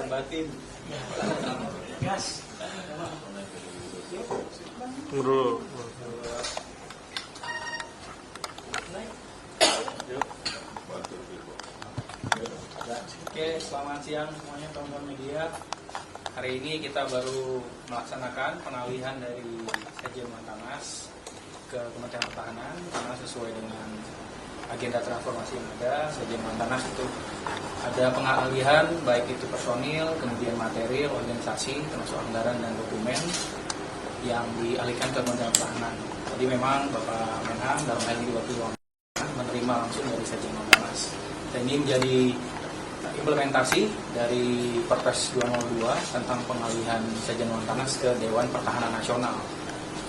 batin. Tunggu. Oke, selamat siang semuanya teman-teman media. Hari ini kita baru melaksanakan pengalihan dari Sekjen Wantanas ke Kementerian Pertahanan karena sesuai dengan agenda transformasi yang ada. Sekjen Wantanas itu ada pengalihan baik itu personil, kemudian material, organisasi, termasuk anggaran dan dokumen yang dialihkan ke Kementerian Pertahanan. Jadi memang Bapak Menhan dalam hal ini Wakil menerima langsung dari Sekjen Wantanas. Dan ini menjadi implementasi dari Perpres 202 tentang pengalihan Sekjen Wantanas ke Dewan Pertahanan Nasional.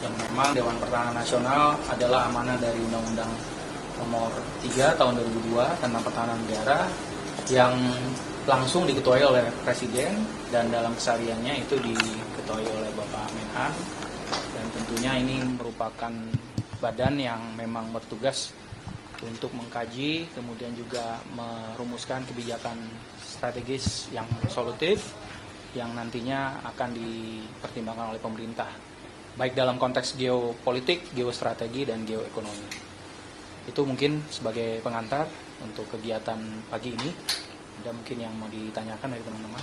Yang memang Dewan Pertahanan Nasional adalah amanah dari Undang-Undang Nomor 3 Tahun 2002 tentang Pertahanan Negara yang langsung diketuai oleh Presiden dan dalam kesehariannya itu diketuai oleh Bapak Menhan. Dan tentunya ini merupakan badan yang memang bertugas untuk mengkaji, kemudian juga merumuskan kebijakan strategis yang solutif yang nantinya akan dipertimbangkan oleh pemerintah, baik dalam konteks geopolitik, geostrategi, dan geoekonomi. Itu mungkin sebagai pengantar untuk kegiatan pagi ini. Ada mungkin yang mau ditanyakan dari teman-teman?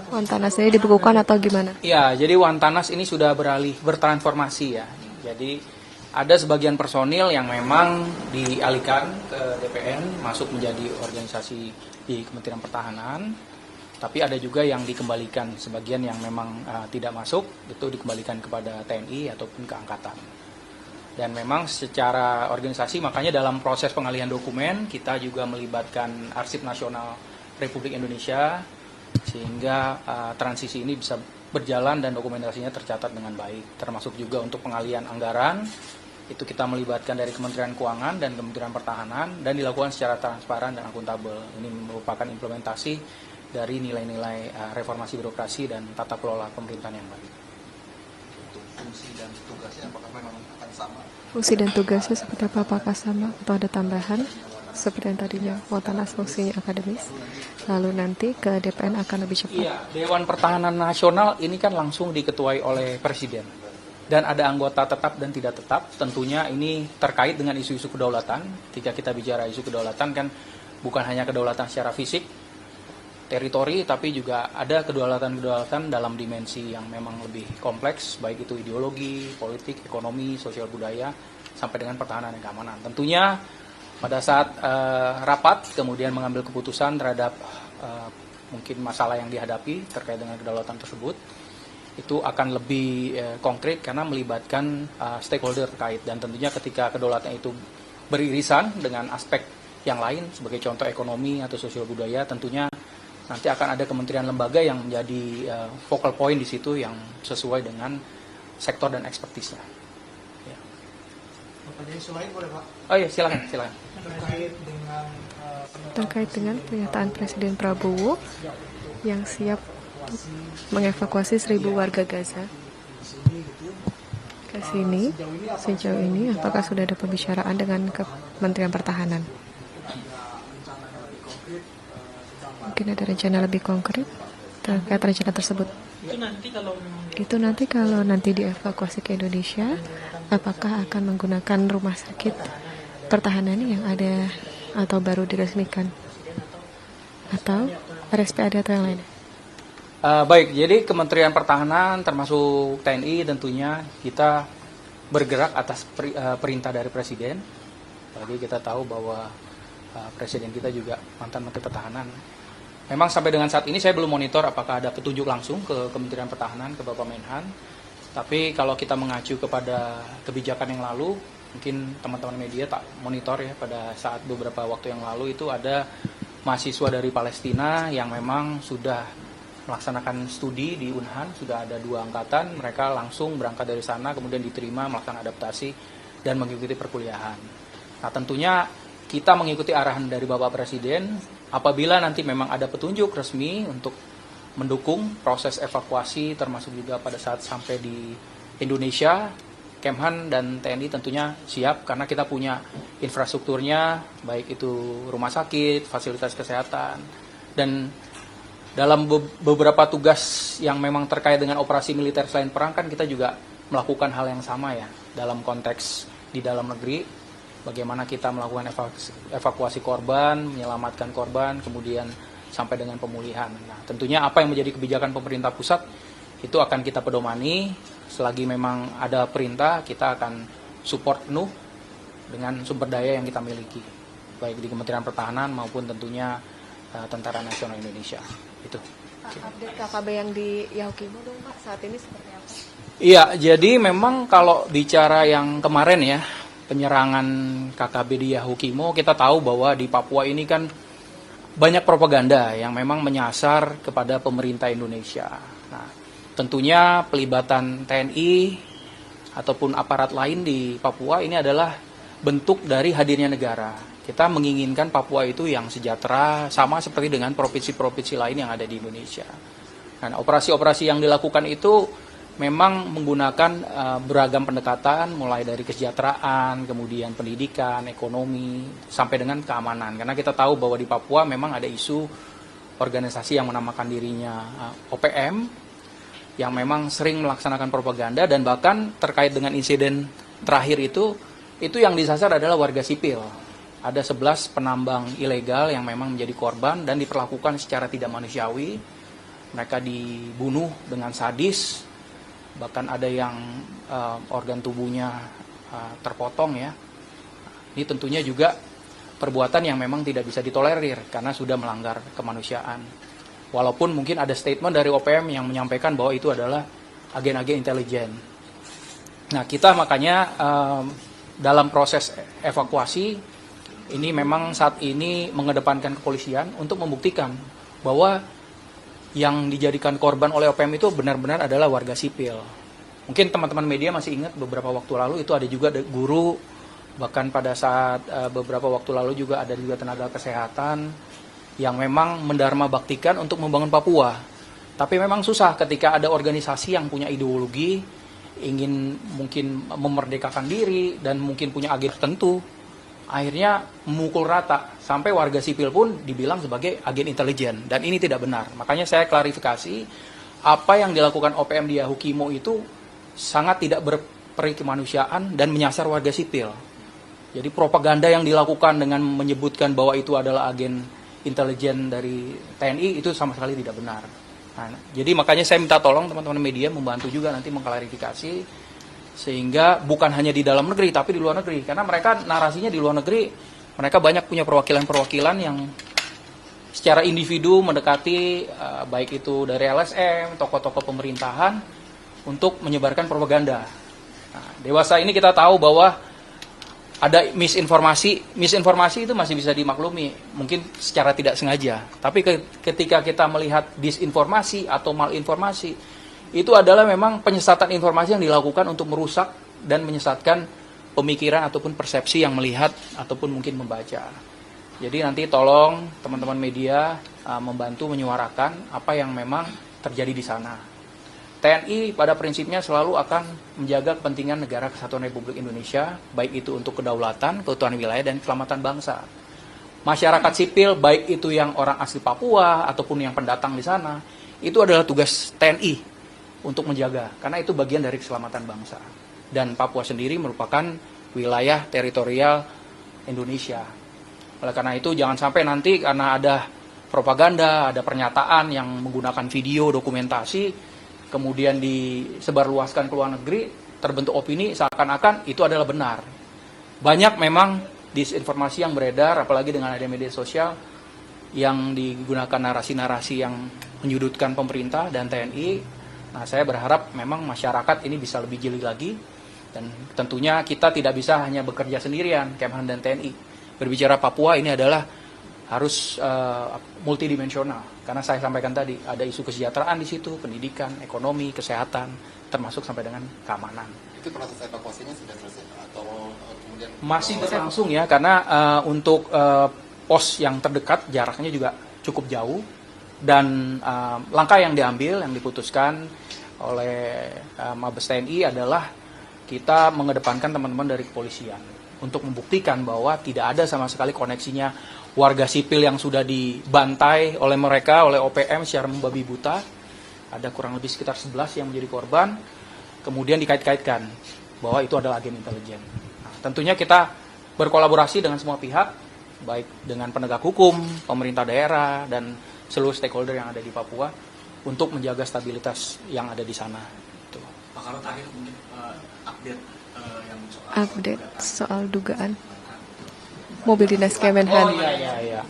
Wantanas ini dibekukan atau gimana? Iya, jadi Wantanas ini sudah bertransformasi ya. Jadi ada sebagian personil yang memang dialihkan ke DPN, masuk menjadi organisasi di Kementerian Pertahanan, tapi ada juga yang dikembalikan, sebagian yang memang tidak masuk, itu dikembalikan kepada TNI ataupun ke Angkatan. Dan memang secara organisasi, makanya dalam proses pengalihan dokumen, kita juga melibatkan Arsip Nasional Republik Indonesia, sehingga transisi ini bisa berjalan dan dokumentasinya tercatat dengan baik, termasuk juga untuk pengalihan anggaran. Itu kita melibatkan dari Kementerian Keuangan dan Kementerian Pertahanan dan dilakukan secara transparan dan akuntabel. Ini merupakan implementasi dari nilai-nilai reformasi birokrasi dan tata kelola pemerintahan yang baik. Untuk fungsi dan tugasnya apakah memang akan sama? Fungsi dan tugasnya seperti apa? Apakah sama atau ada tambahan? Seperti yang tadinya Wantanas fungsinya akademis, lalu nanti ke DPN akan lebih cepat. Iya, Dewan Pertahanan Nasional ini kan langsung diketuai oleh Presiden. Dan ada anggota tetap dan tidak tetap, tentunya ini terkait dengan isu-isu kedaulatan. Ketika kita bicara isu kedaulatan kan bukan hanya kedaulatan secara fisik, teritori, tapi juga ada kedaulatan-kedaulatan dalam dimensi yang memang lebih kompleks, baik itu ideologi, politik, ekonomi, sosial budaya, sampai dengan pertahanan dan keamanan. Tentunya pada saat rapat kemudian mengambil keputusan terhadap mungkin masalah yang dihadapi terkait dengan kedaulatan tersebut, itu akan lebih konkret karena melibatkan stakeholder terkait. Dan tentunya ketika kedaulatan itu beririsan dengan aspek yang lain, sebagai contoh ekonomi atau sosial budaya, tentunya nanti akan ada kementerian lembaga yang menjadi focal point di situ yang sesuai dengan sektor dan ekspertisnya. Ya. Selain boleh Pak? Oh iya, silakan. Terkait dengan pernyataan Presiden Prabowo yang siap mengevakuasi 1.000 warga Gaza ke sini, sejauh ini apakah sudah ada pembicaraan dengan Kementerian Pertahanan? Mungkin ada rencana lebih konkret terkait rencana tersebut. Itu nanti kalau nanti dievakuasi ke Indonesia, apakah akan menggunakan rumah sakit pertahanan yang ada atau baru diresmikan, atau RSPAD atau yang lain? Baik, jadi Kementerian Pertahanan termasuk TNI tentunya kita bergerak atas perintah dari Presiden. Jadi kita tahu bahwa Presiden kita juga mantan Menteri Pertahanan. Memang sampai dengan saat ini saya belum monitor apakah ada petunjuk langsung ke Kementerian Pertahanan, ke Bapak Menhan. Tapi kalau kita mengacu kepada kebijakan yang lalu, mungkin teman-teman media tak monitor ya, pada saat beberapa waktu yang lalu itu ada mahasiswa dari Palestina yang memang sudah melaksanakan studi di Unhan, sudah ada 2 angkatan, mereka langsung berangkat dari sana, kemudian diterima, melakukan adaptasi, dan mengikuti perkuliahan. Nah tentunya kita mengikuti arahan dari Bapak Presiden, apabila nanti memang ada petunjuk resmi untuk mendukung proses evakuasi, termasuk juga pada saat sampai di Indonesia, Kemhan dan TNI tentunya siap karena kita punya infrastrukturnya, baik itu rumah sakit, fasilitas kesehatan, dan dalam beberapa tugas yang memang terkait dengan operasi militer selain perang kan kita juga melakukan hal yang sama ya, dalam konteks di dalam negeri, bagaimana kita melakukan evakuasi korban, menyelamatkan korban, kemudian sampai dengan pemulihan. Nah, tentunya apa yang menjadi kebijakan pemerintah pusat itu akan kita pedomani. Selagi memang ada perintah, kita akan support penuh dengan sumber daya yang kita miliki, baik di Kementerian Pertahanan maupun tentunya Tentara Nasional Indonesia. Itu. Update KKB yang di Yahukimo dong Pak, saat ini seperti apa? Iya, jadi memang kalau bicara yang kemarin ya, penyerangan KKB di Yahukimo, kita tahu bahwa di Papua ini kan banyak propaganda yang memang menyasar kepada pemerintah Indonesia. Nah, tentunya pelibatan TNI ataupun aparat lain di Papua ini adalah bentuk dari hadirnya negara. Kita menginginkan Papua itu yang sejahtera, sama seperti dengan provinsi-provinsi lain yang ada di Indonesia. Nah, operasi-operasi yang dilakukan itu memang menggunakan beragam pendekatan, mulai dari kesejahteraan, kemudian pendidikan, ekonomi, sampai dengan keamanan. Karena kita tahu bahwa di Papua memang ada isu organisasi yang menamakan dirinya OPM, yang memang sering melaksanakan propaganda, dan bahkan terkait dengan insiden terakhir itu yang disasar adalah warga sipil. Ada 11 penambang ilegal yang memang menjadi korban dan diperlakukan secara tidak manusiawi. Mereka dibunuh dengan sadis, bahkan ada yang organ tubuhnya terpotong ya. Ini tentunya juga perbuatan yang memang tidak bisa ditolerir karena sudah melanggar kemanusiaan. Walaupun mungkin ada statement dari OPM yang menyampaikan bahwa itu adalah agen-agen intelijen. Nah, kita makanya dalam proses evakuasi ini memang saat ini mengedepankan kepolisian untuk membuktikan bahwa yang dijadikan korban oleh OPM itu benar-benar adalah warga sipil. Mungkin teman-teman media masih ingat beberapa waktu lalu itu ada juga guru, bahkan pada saat beberapa waktu lalu juga ada juga tenaga kesehatan yang memang mendarma baktikan untuk membangun Papua. Tapi memang susah ketika ada organisasi yang punya ideologi, ingin mungkin memerdekakan diri dan mungkin punya agen tertentu, akhirnya memukul rata sampai warga sipil pun dibilang sebagai agen intelijen, dan ini tidak benar. Makanya saya klarifikasi, apa yang dilakukan OPM di Yahukimo itu sangat tidak berperi kemanusiaan dan menyasar warga sipil. Jadi propaganda yang dilakukan dengan menyebutkan bahwa itu adalah agen intelijen dari TNI itu sama sekali tidak benar. Nah, jadi makanya saya minta tolong teman-teman media membantu juga nanti mengklarifikasi, sehingga bukan hanya di dalam negeri tapi di luar negeri, karena mereka narasinya di luar negeri, mereka banyak punya perwakilan-perwakilan yang secara individu mendekati baik itu dari LSM, tokoh-tokoh pemerintahan untuk menyebarkan propaganda. Nah, dewasa ini kita tahu bahwa ada misinformasi itu masih bisa dimaklumi, mungkin secara tidak sengaja. Tapi ketika kita melihat disinformasi atau malinformasi, itu adalah memang penyesatan informasi yang dilakukan untuk merusak dan menyesatkan pemikiran ataupun persepsi yang melihat ataupun mungkin membaca. Jadi nanti tolong teman-teman media membantu menyuarakan apa yang memang terjadi di sana. TNI pada prinsipnya selalu akan menjaga kepentingan negara Kesatuan Republik Indonesia, baik itu untuk kedaulatan, keutuhan wilayah, dan keselamatan bangsa. Masyarakat sipil, baik itu yang orang asli Papua ataupun yang pendatang di sana, itu adalah tugas TNI untuk menjaga, karena itu bagian dari keselamatan bangsa. Dan Papua sendiri merupakan wilayah teritorial Indonesia. Oleh karena itu jangan sampai nanti karena ada propaganda, ada pernyataan yang menggunakan video, dokumentasi, kemudian disebarluaskan ke luar negeri, terbentuk opini seakan-akan itu adalah benar. Banyak memang disinformasi yang beredar, apalagi dengan ada media sosial, yang digunakan narasi-narasi yang menyudutkan pemerintah dan TNI. Nah, saya berharap memang masyarakat ini bisa lebih jeli lagi, dan tentunya kita tidak bisa hanya bekerja sendirian, Kemhan dan TNI. Berbicara Papua ini adalah harus multidimensional, karena saya sampaikan tadi ada isu kesejahteraan di situ, pendidikan, ekonomi, kesehatan, termasuk sampai dengan keamanan. Itu proses evakuasinya sudah selesai atau kemudian masih berlangsung ya, karena untuk pos yang terdekat jaraknya juga cukup jauh, dan langkah yang diambil, yang diputuskan oleh Mabes TNI adalah kita mengedepankan teman-teman dari kepolisian untuk membuktikan bahwa tidak ada sama sekali koneksinya warga sipil yang sudah dibantai oleh mereka, oleh OPM secara membabi buta. Ada kurang lebih sekitar 11 yang menjadi korban, kemudian dikait-kaitkan bahwa itu adalah agen intelijen. Nah, tentunya kita berkolaborasi dengan semua pihak, baik dengan penegak hukum, pemerintah daerah, dan seluruh stakeholder yang ada di Papua untuk menjaga stabilitas yang ada di sana. Tuh. Pak Karo terakhir mungkin update yang soal Update soal dugaan mobil dinas Kemenhan. Iya.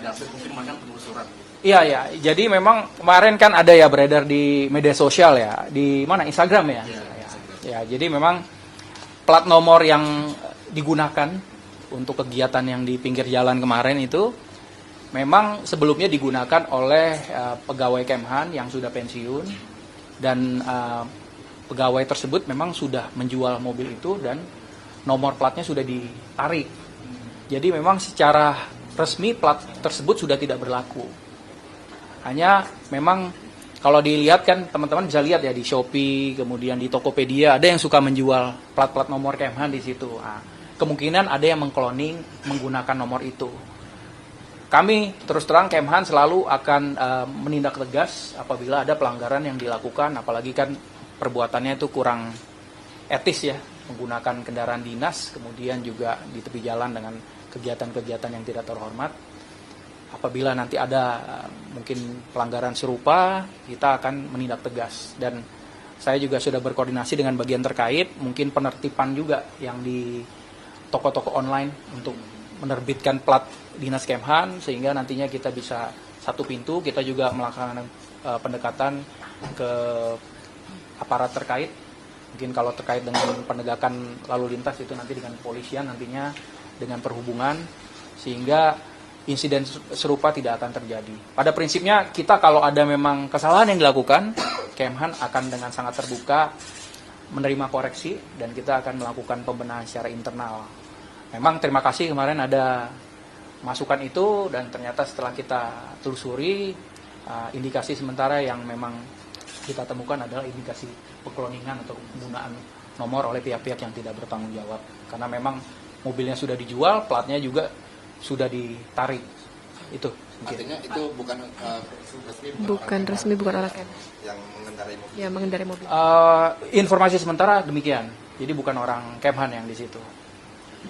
ada update mungkin macam penelusuran. Iya. Jadi memang kemarin kan ada ya beredar di media sosial ya, di mana Instagram ya. Ya, jadi memang plat nomor yang digunakan untuk kegiatan yang di pinggir jalan kemarin itu memang sebelumnya digunakan oleh pegawai Kemhan yang sudah pensiun, dan pegawai tersebut memang sudah menjual mobil itu dan nomor platnya sudah ditarik. Jadi memang secara resmi plat tersebut sudah tidak berlaku. Hanya memang kalau dilihat kan teman-teman bisa lihat ya di Shopee, kemudian di Tokopedia ada yang suka menjual plat-plat nomor Kemhan di situ. Nah, kemungkinan ada yang mengkloning menggunakan nomor itu. Kami terus terang Kemhan selalu akan menindak tegas apabila ada pelanggaran yang dilakukan, apalagi kan perbuatannya itu kurang etis ya, menggunakan kendaraan dinas, kemudian juga di tepi jalan dengan kegiatan-kegiatan yang tidak terhormat. Apabila nanti ada mungkin pelanggaran serupa, kita akan menindak tegas. Dan saya juga sudah berkoordinasi dengan bagian terkait, mungkin penertiban juga yang di toko-toko online untuk menerbitkan plat dinas Kemhan, sehingga nantinya kita bisa satu pintu. Kita juga melaksanakan pendekatan ke aparat terkait. Mungkin kalau terkait dengan penegakan lalu lintas itu nanti dengan kepolisian, nantinya dengan perhubungan, sehingga insiden serupa tidak akan terjadi. Pada prinsipnya kita kalau ada memang kesalahan yang dilakukan, Kemhan akan dengan sangat terbuka menerima koreksi dan kita akan melakukan pembenahan secara internal. Memang terima kasih kemarin ada masukan itu, dan ternyata setelah kita telusuri, indikasi sementara yang memang kita temukan adalah indikasi pengkloningan atau penggunaan nomor oleh pihak-pihak yang tidak bertanggung jawab. Karena memang mobilnya sudah dijual, platnya juga sudah ditarik. Itu mungkin. Artinya itu bukan Resmi, bukan orang Kemhan yang mengendarai mobil. yang mengendarai mobil. Informasi sementara demikian. Jadi bukan orang Kemhan yang di situ.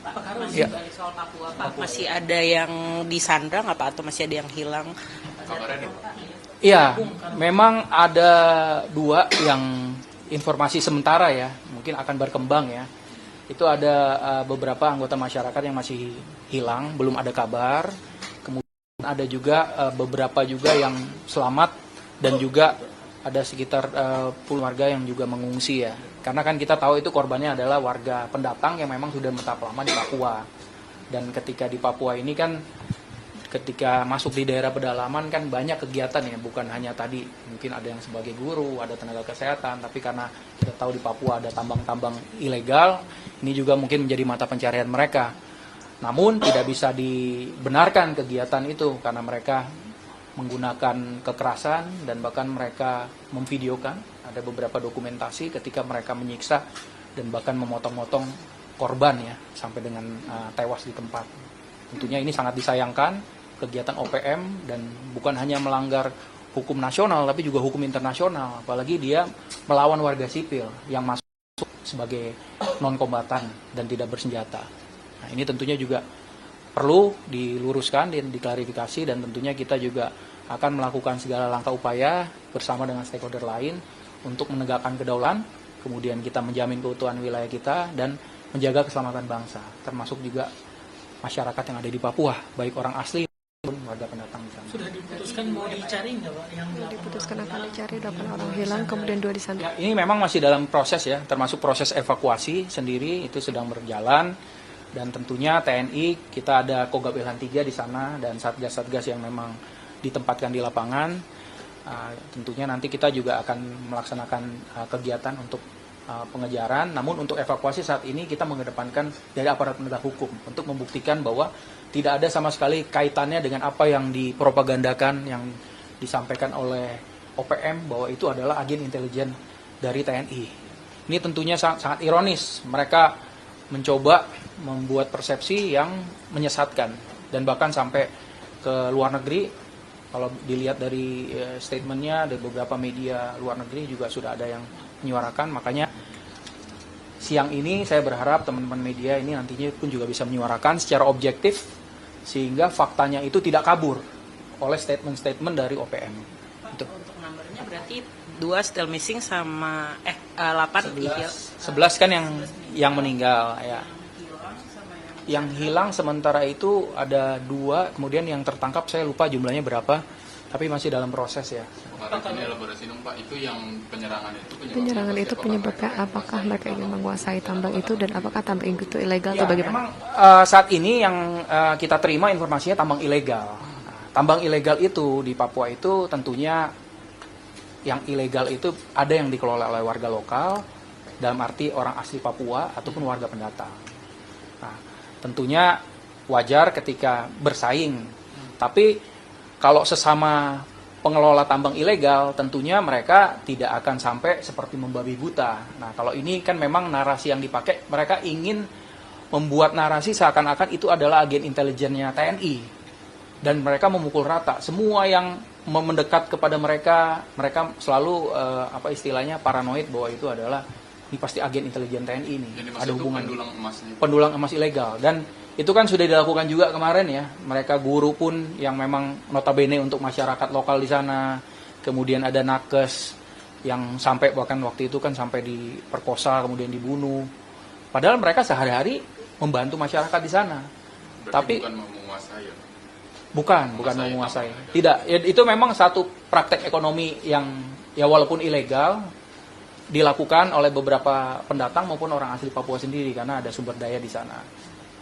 Masih balik soal Papua, Pak. Masih ada yang disandang apa atau masih ada yang hilang? Iya, memang ada 2 yang informasi sementara ya, mungkin akan berkembang ya. Itu ada beberapa anggota masyarakat yang masih hilang, belum ada kabar. Kemudian ada juga beberapa juga yang selamat, dan juga ada sekitar 10 warga yang juga mengungsi ya. Karena kan kita tahu itu korbannya adalah warga pendatang yang memang sudah menetap lama di Papua. Dan ketika di Papua ini kan, ketika masuk di daerah pedalaman kan banyak kegiatan ya, bukan hanya tadi mungkin ada yang sebagai guru, ada tenaga kesehatan, tapi karena kita tahu di Papua ada tambang-tambang ilegal, ini juga mungkin menjadi mata pencarian mereka. Namun tidak bisa dibenarkan kegiatan itu karena mereka menggunakan kekerasan dan bahkan mereka memvideokan, ada beberapa dokumentasi ketika mereka menyiksa dan bahkan memotong-motong korban ya sampai dengan tewas di tempat. Tentunya ini sangat disayangkan kegiatan OPM, dan bukan hanya melanggar hukum nasional tapi juga hukum internasional, apalagi dia melawan warga sipil yang masuk sebagai non-kombatan dan tidak bersenjata. Nah, ini tentunya juga perlu diluruskan dan diklarifikasi, dan tentunya kita juga akan melakukan segala langkah upaya bersama dengan stakeholder lain untuk menegakkan kedaulatan, kemudian kita menjamin keutuhan wilayah kita dan menjaga keselamatan bangsa, termasuk juga masyarakat yang ada di Papua, baik orang asli maupun warga pendatang di sana. Sudah diputuskan mau dicari nggak Pak? Yang Diputuskan akan dicari 8 orang hilang, kemudian 2 disandang. Ya, ini memang masih dalam proses ya, termasuk proses evakuasi sendiri itu sedang berjalan, dan tentunya TNI kita ada Kogab Ilhan 3 di sana dan satgas-satgas yang memang ditempatkan di lapangan. Tentunya nanti kita juga akan melaksanakan kegiatan untuk pengejaran, namun untuk evakuasi saat ini kita mengedepankan dari aparat penegak hukum untuk membuktikan bahwa tidak ada sama sekali kaitannya dengan apa yang dipropagandakan, yang disampaikan oleh OPM bahwa itu adalah agen intelijen dari TNI. Ini tentunya sangat ironis. Mereka mencoba membuat persepsi yang menyesatkan dan bahkan sampai ke luar negeri. Kalau dilihat dari statementnya dari beberapa media luar negeri juga sudah ada yang menyuarakan. Makanya siang ini saya berharap teman-teman media ini nantinya pun juga bisa menyuarakan secara objektif sehingga faktanya itu tidak kabur oleh statement-statement dari OPM. Untuk numbernya berarti 2 still missing sama 8 11 kan yang meninggal ya. Yang hilang sementara itu ada 2, kemudian yang tertangkap saya lupa jumlahnya berapa, tapi masih dalam proses ya. Ini elaborasi dong Pak, itu yang penyerangan itu penyebabnya apakah mereka ingin menguasai tambang itu dan apakah tambang itu ilegal Ya, atau bagaimana? memang saat ini yang kita terima informasinya tambang ilegal. Tambang ilegal itu di Papua itu tentunya yang ilegal itu ada yang dikelola oleh warga lokal, dalam arti orang asli Papua ataupun warga pendatang. Nah, tentunya wajar ketika bersaing, tapi kalau sesama pengelola tambang ilegal, tentunya mereka tidak akan sampai seperti membabi buta. Nah, kalau ini kan memang narasi yang dipakai, mereka ingin membuat narasi seakan-akan itu adalah agen intelijennya TNI. Dan mereka memukul rata. Semua yang mendekat kepada mereka, mereka selalu istilahnya paranoid bahwa itu adalah ini pasti agen intelijen TNI ini. Jadi ada hubungan pendulang emas ilegal. Dan itu kan sudah dilakukan juga kemarin ya. Mereka guru pun yang memang notabene untuk masyarakat lokal di sana. Kemudian ada nakes yang sampai bahkan waktu itu kan sampai diperkosa kemudian dibunuh. Padahal mereka sehari-hari membantu masyarakat di sana. Berarti Tapi bukan menguasai ya? Bukan menguasai. Tidak, itu memang satu praktek ekonomi yang ya walaupun ilegal dilakukan oleh beberapa pendatang maupun orang asli Papua sendiri karena ada sumber daya di sana.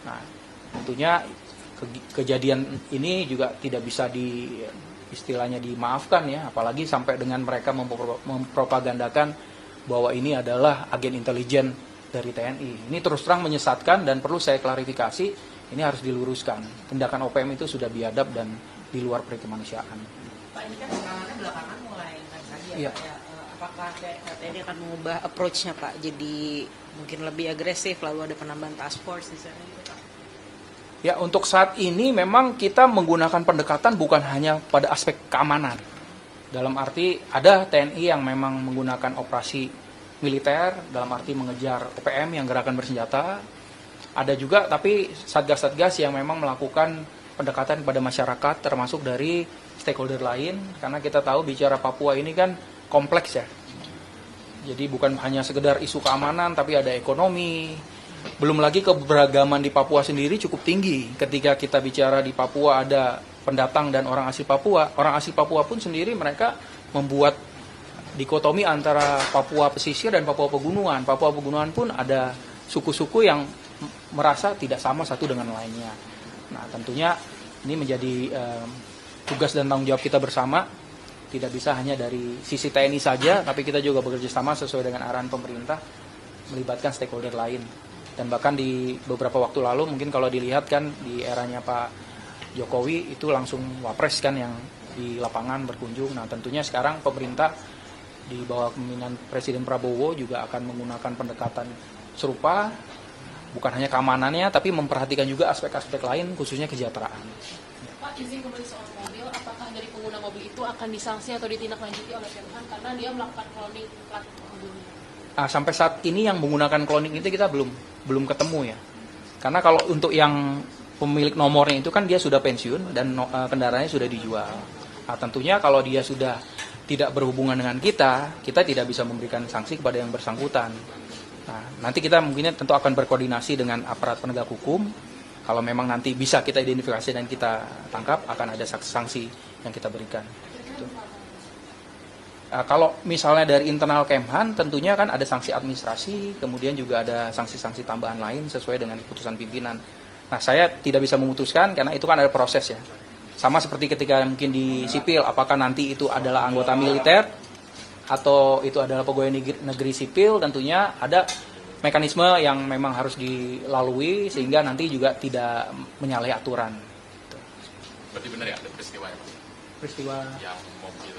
Nah, tentunya kejadian ini juga tidak bisa istilahnya dimaafkan ya, apalagi sampai dengan mereka mempropagandakan bahwa ini adalah agen intelijen dari TNI. Ini terus terang menyesatkan dan perlu saya klarifikasi. Ini harus diluruskan. Tindakan OPM itu sudah biadab dan di luar perikemanusiaan. Pak, ini kan serangannya belakangan mulai naik lagi ya, Iya. Pak ya. Apakah TNI akan mengubah approach-nya Pak? Jadi mungkin lebih agresif, lalu ada penambahan task force di sana gitu Pak? Ya, untuk saat ini memang kita menggunakan pendekatan bukan hanya pada aspek keamanan. Dalam arti ada TNI yang memang menggunakan operasi militer, dalam arti mengejar OPM yang gerakan bersenjata. Ada juga tapi satgas-satgas yang memang melakukan pendekatan kepada masyarakat termasuk dari stakeholder lain karena kita tahu bicara Papua ini kan kompleks ya. Jadi bukan hanya sekedar isu keamanan tapi ada ekonomi. Belum lagi keberagaman di Papua sendiri cukup tinggi. Ketika kita bicara di Papua ada pendatang dan orang asli Papua. Orang asli Papua pun sendiri mereka membuat dikotomi antara Papua pesisir dan Papua pegunungan. Papua pegunungan pun ada suku-suku yang merasa tidak sama satu dengan lainnya. Nah, tentunya ini menjadi tugas dan tanggung jawab kita bersama. Tidak bisa hanya dari sisi TNI saja, tapi kita juga bekerja sama sesuai dengan arahan pemerintah, melibatkan stakeholder lain. Dan bahkan di beberapa waktu lalu, mungkin kalau dilihat kan di eranya Pak Jokowi, itu langsung wapres kan yang di lapangan berkunjung. Nah, tentunya sekarang pemerintah di bawah kepemimpinan Presiden Prabowo juga akan menggunakan pendekatan serupa, bukan hanya keamanannya, tapi memperhatikan juga aspek-aspek lain, khususnya kesejahteraan. Pak, izin kembali soal mobil, apakah dari pengguna mobil itu akan disanksi atau ditindaklanjuti oleh Kemhan karena dia melakukan cloning plat mobilnya? Sampai saat ini yang menggunakan cloning itu kita belum ketemu ya. Karena kalau untuk yang pemilik nomornya itu kan dia sudah pensiun dan kendaraannya sudah dijual. Nah, tentunya kalau dia sudah tidak berhubungan dengan kita tidak bisa memberikan sanksi kepada yang bersangkutan. Nah, nanti kita mungkin tentu akan berkoordinasi dengan aparat penegak hukum. Kalau memang nanti bisa kita identifikasi dan kita tangkap, akan ada sanksi yang kita berikan. Gitu. Kalau misalnya dari internal Kemhan, tentunya kan ada sanksi administrasi, kemudian juga ada sanksi-sanksi tambahan lain sesuai dengan keputusan pimpinan. Nah, saya tidak bisa memutuskan karena itu kan ada proses ya. Sama seperti ketika mungkin di sipil, apakah nanti itu adalah anggota militer atau itu adalah pegawai negeri sipil, tentunya ada mekanisme yang memang harus dilalui sehingga nanti juga tidak menyalahi aturan. Berarti benar ya ada peristiwa ya Pak? Peristiwa Yang mobil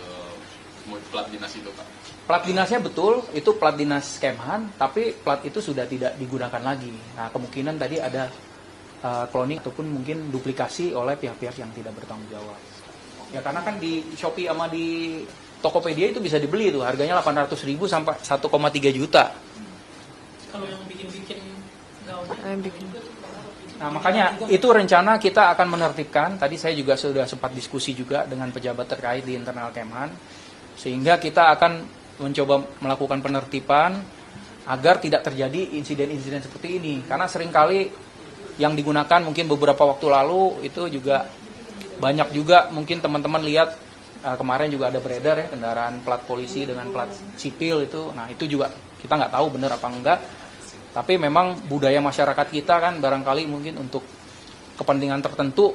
plat dinas itu Pak? plat dinasnya betul, itu plat dinas Kemhan, tapi plat itu sudah tidak digunakan lagi. Nah, kemungkinan tadi ada cloning ataupun mungkin duplikasi oleh pihak-pihak yang tidak bertanggung jawab. Ya karena kan di Shopee sama di Tokopedia itu bisa dibeli tuh, harganya 800.000 sampai 1,3 juta. Kalau yang bikin-bikin gaun Nah, makanya itu rencana kita akan menertibkan. Tadi saya juga sudah sempat diskusi juga dengan pejabat terkait di internal Kemhan, sehingga kita akan mencoba melakukan penertiban agar tidak terjadi insiden-insiden seperti ini. Karena seringkali yang digunakan mungkin beberapa waktu lalu itu juga banyak juga mungkin teman-teman lihat kemarin juga ada beredar ya kendaraan plat polisi dengan plat sipil itu. Nah, itu juga kita nggak tahu benar apa enggak. Tapi memang budaya masyarakat kita kan barangkali mungkin untuk kepentingan tertentu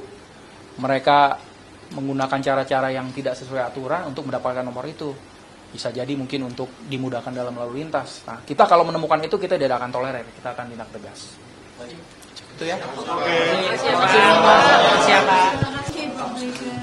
mereka menggunakan cara-cara yang tidak sesuai aturan untuk mendapatkan nomor itu. Bisa jadi mungkin untuk dimudahkan dalam lalu lintas. Nah, kita kalau menemukan itu kita tidak akan tolerir, kita akan tindak tegas. Itu ya. Siapa? Terima kasih.